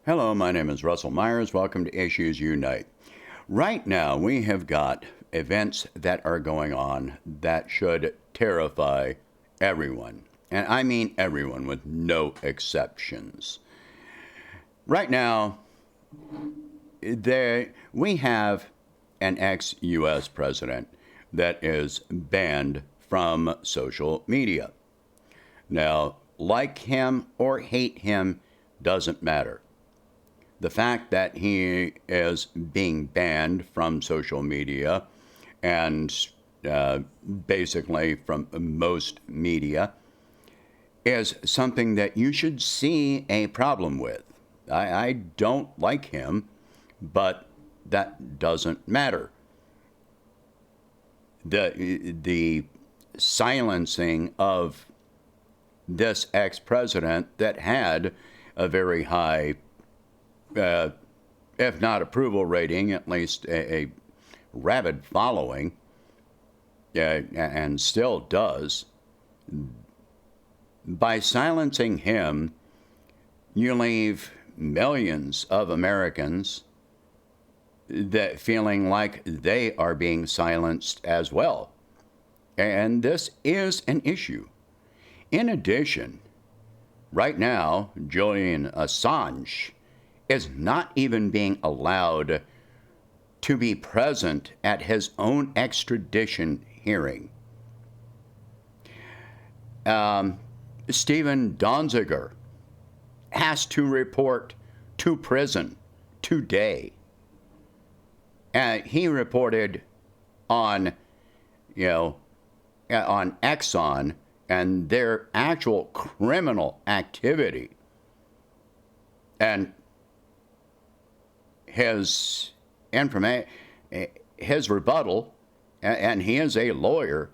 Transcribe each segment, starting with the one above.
Hello, my name is Russell Myers. Welcome to Issues Unite. Right now, we have got events that are going on that should terrify everyone. And I mean everyone with no exceptions. Right now, we have an ex-U.S. president that is banned from social media. Now, like him or hate him doesn't matter. The fact that he is being banned from social media and basically from most media is something that you should see a problem with. I don't like him, but that doesn't matter. The silencing of this ex-president that had a very high, if not approval rating, at least a rabid following, and still does. By silencing him, you leave millions of Americans that feeling like they are being silenced as well. And this is an issue. In addition, right now, Julian Assange is not even being allowed to be present at his own extradition hearing. Stephen Donziger has to report to prison today. And he reported on, on Exxon and their actual criminal activity. And his rebuttal, and he is a lawyer.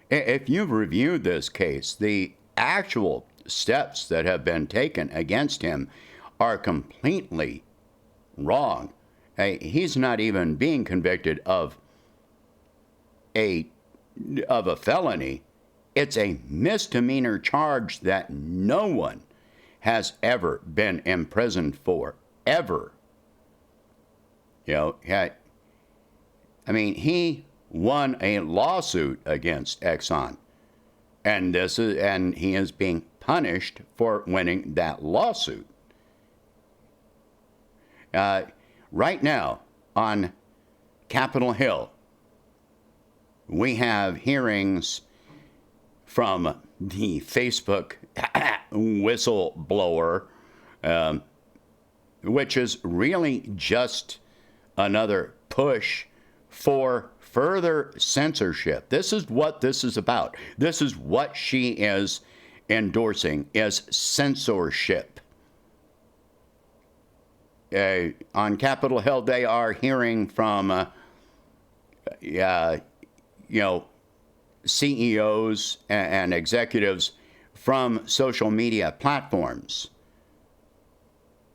If you've reviewed this case, the actual steps that have been taken against him are completely wrong. He's not even being convicted of a felony. It's a misdemeanor charge that no one has ever been imprisoned for, ever. I mean, he won a lawsuit against Exxon, and he is being punished for winning that lawsuit. Right now on Capitol Hill, we have hearings from the Facebook whistleblower, which is really just another push for further censorship. This is what this is about. This is what she is endorsing, is censorship. On Capitol Hill, they are hearing from, CEOs and executives from social media platforms.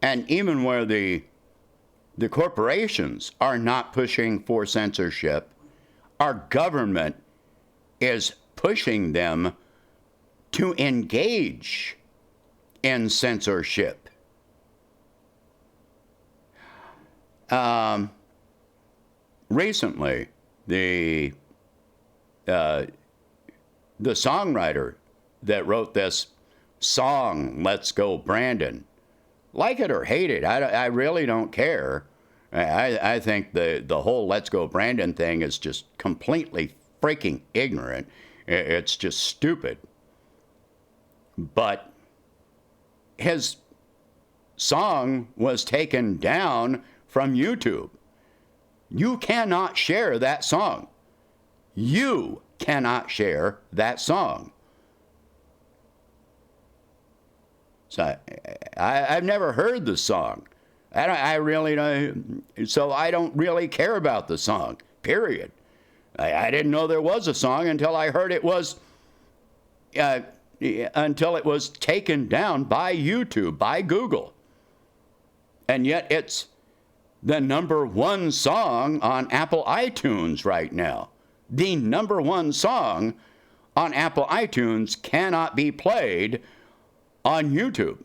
And even where the corporations are not pushing for censorship, our government is pushing them to engage in censorship. Recently, the songwriter that wrote this song, Let's Go Brandon, like it or hate it, I really don't care. I think the whole Let's Go Brandon thing is just completely freaking ignorant. It's just stupid. But his song was taken down from YouTube. You cannot share that song. You cannot share that song. So I've never heard the song. I really don't. So I don't really care about the song. Period. I didn't know there was a song until I heard it was. Until it was taken down by YouTube, by Google. And yet it's the #1 song on Apple iTunes right now. The #1 song on Apple iTunes cannot be played on YouTube.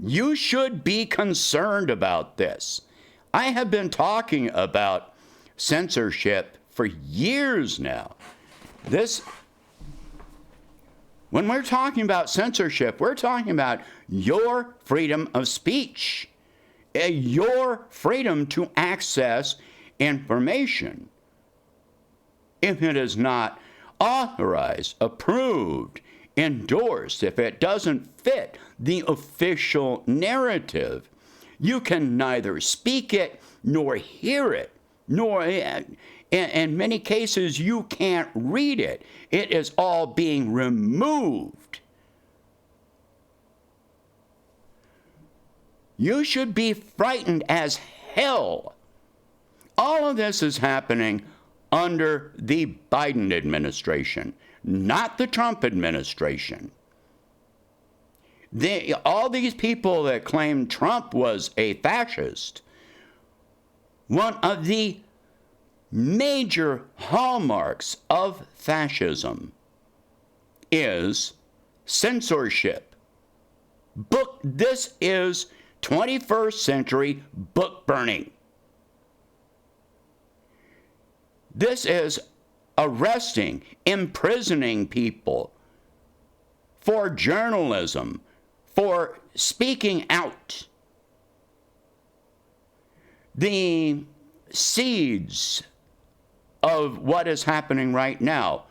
You should be concerned about this. I have been talking about censorship for years now. When we're talking about censorship, we're talking about your freedom of speech, your freedom to access information. If it is not authorized, approved, endorsed, if it doesn't fit the official narrative, you can neither speak it nor hear it, nor in many cases you can't read it. It is all being removed. You should be frightened as hell. All of this is happening under the Biden administration, not the Trump administration. All these people that claim Trump was a fascist, one of the major hallmarks of fascism is censorship. This is 21st century book burning. This is arresting, imprisoning people for journalism, for speaking out. The seeds of what is happening right now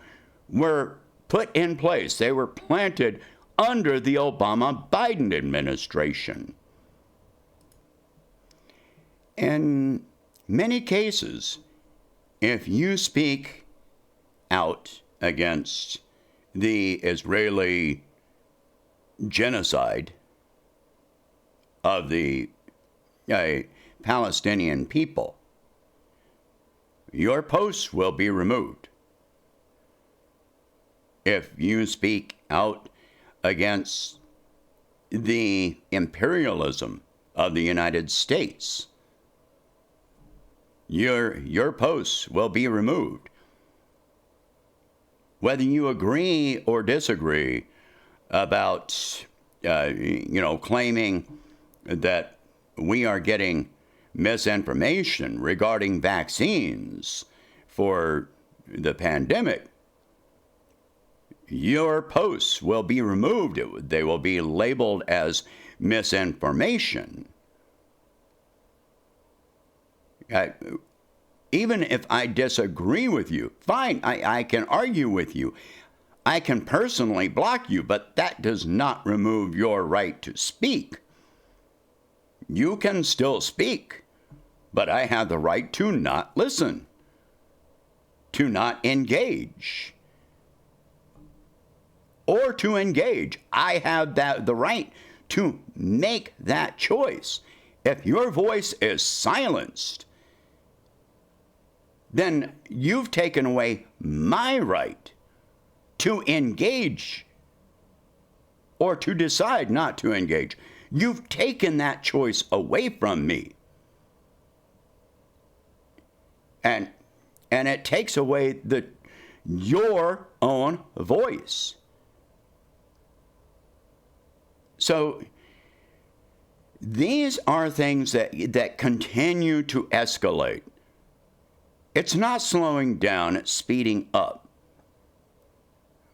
were put in place. They were planted under the Obama-Biden administration. In many cases, if you speak out against the Israeli genocide of the Palestinian people, your posts will be removed. If you speak out against the imperialism of the United States, your posts will be removed. Whether you agree or disagree about, claiming that we are getting misinformation regarding vaccines for the pandemic, your posts will be removed. They will be labeled as misinformation. Even if I disagree with you, fine, I can argue with you. I can personally block you, but that does not remove your right to speak. You can still speak, but I have the right to not listen, to not engage, or to engage. I have the right to make that choice. If your voice is silenced, then you've taken away my right to engage or to decide not to engage. You've taken that choice away from me. And it takes away your own voice. So these are things that continue to escalate. It's not slowing down, it's speeding up.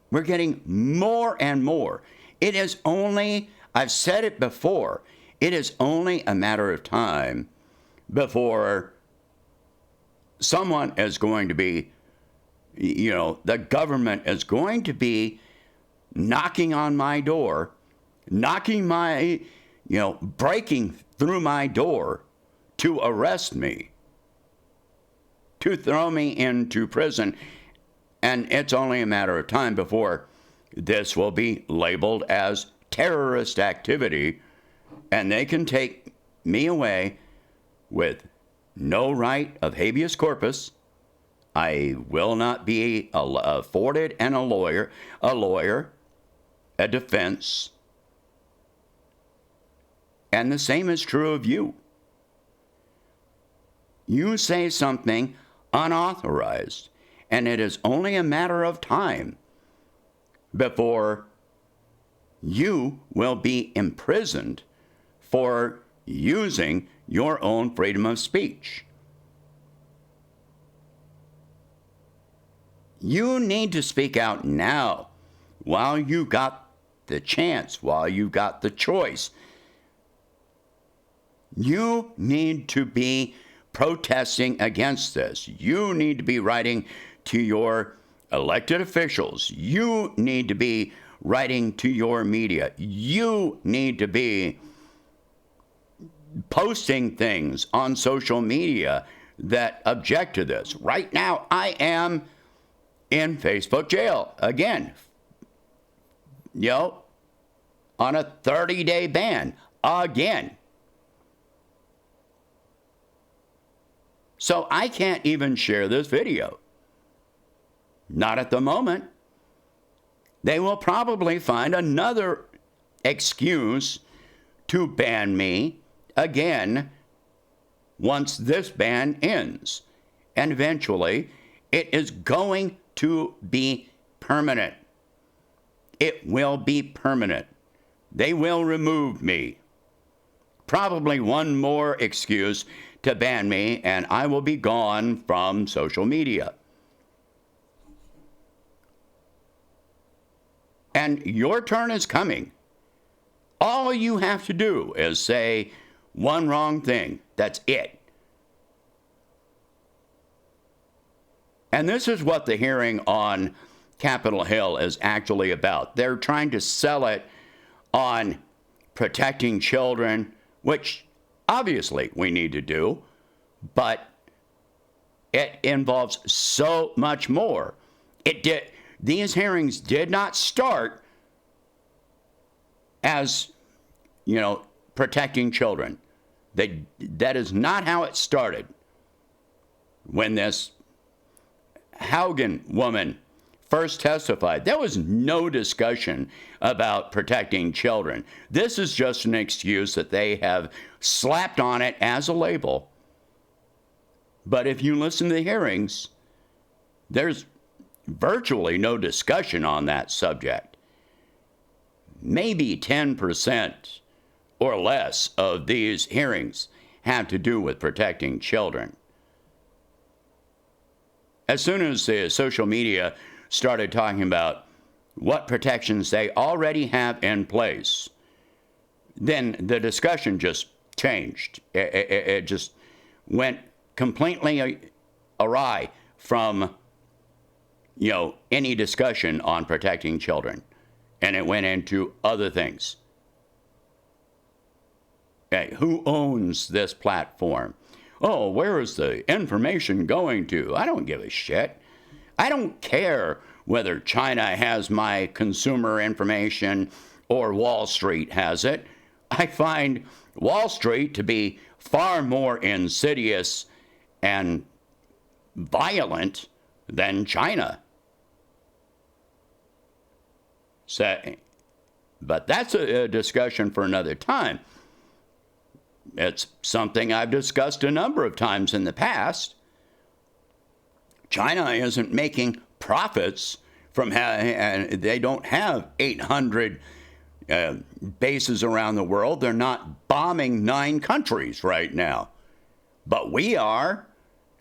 We're getting more and more. It is only, I've said it before, it is only a matter of time before someone is going to be, the government is going to be knocking on my door, breaking through my door to arrest me, to throw me into prison. And it's only a matter of time before this will be labeled as terrorist activity, and they can take me away with no right of habeas corpus. I will not be afforded a lawyer, a defense. And the same is true of you. You say something unauthorized, and it is only a matter of time before you will be imprisoned for using your own freedom of speech. You need to speak out now while you got the chance, while you got the choice. You need to be protesting against this. You need to be writing to your elected officials. You need to be writing to your media. You need to be posting things on social media that object to this. Right now, I am in Facebook jail again, on a 30-day ban again. So I can't even share this video. Not at the moment. They will probably find another excuse to ban me again once this ban ends. And eventually, it is going to be permanent. It will be permanent. They will remove me. Probably one more excuse to ban me, and I will be gone from social media. And your turn is coming. All you have to do is say one wrong thing. That's it. And this is what the hearing on Capitol Hill is actually about. They're trying to sell it on protecting children, which obviously we need to do, but it involves so much more. These hearings did not start as, protecting children. That is not how it started. When this Haugen woman first testified, there was no discussion about protecting children. This is just an excuse that they have slapped on it as a label. But if you listen to the hearings, there's virtually no discussion on that subject. Maybe 10% or less of these hearings have to do with protecting children. As soon as the social media started talking about what protections they already have in place, then the discussion just changed. It just went completely awry from, any discussion on protecting children. And it went into other things. Okay, who owns this platform? Oh, where is the information going to? I don't give a shit. I don't care whether China has my consumer information or Wall Street has it. I find Wall Street to be far more insidious and violent than China. But that's a discussion for another time. It's something I've discussed a number of times in the past. China isn't making profits from they don't have 800 bases around the world. They're not bombing 9 countries right now. But we are,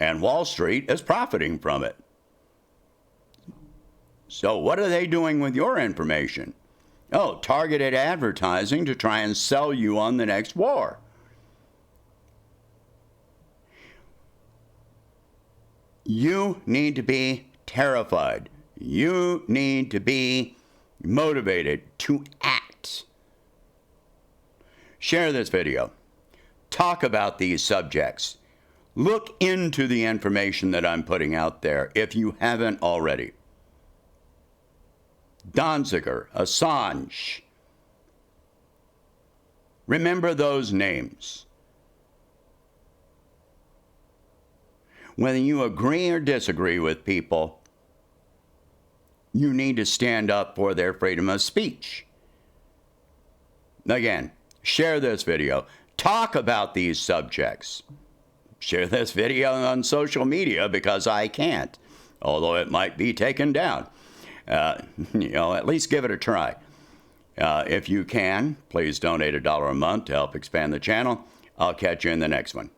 and Wall Street is profiting from it. So what are they doing with your information? Oh, targeted advertising to try and sell you on the next war. You need to be terrified. You need to be motivated to act. Share this video. Talk about these subjects. Look into the information that I'm putting out there if you haven't already. Donziger, Assange. Remember those names. Whether you agree or disagree with people, you need to stand up for their freedom of speech. Again, share this video. Talk about these subjects. Share this video on social media because I can't, although it might be taken down. At least give it a try. If you can, please donate $1 a month to help expand the channel. I'll catch you in the next one.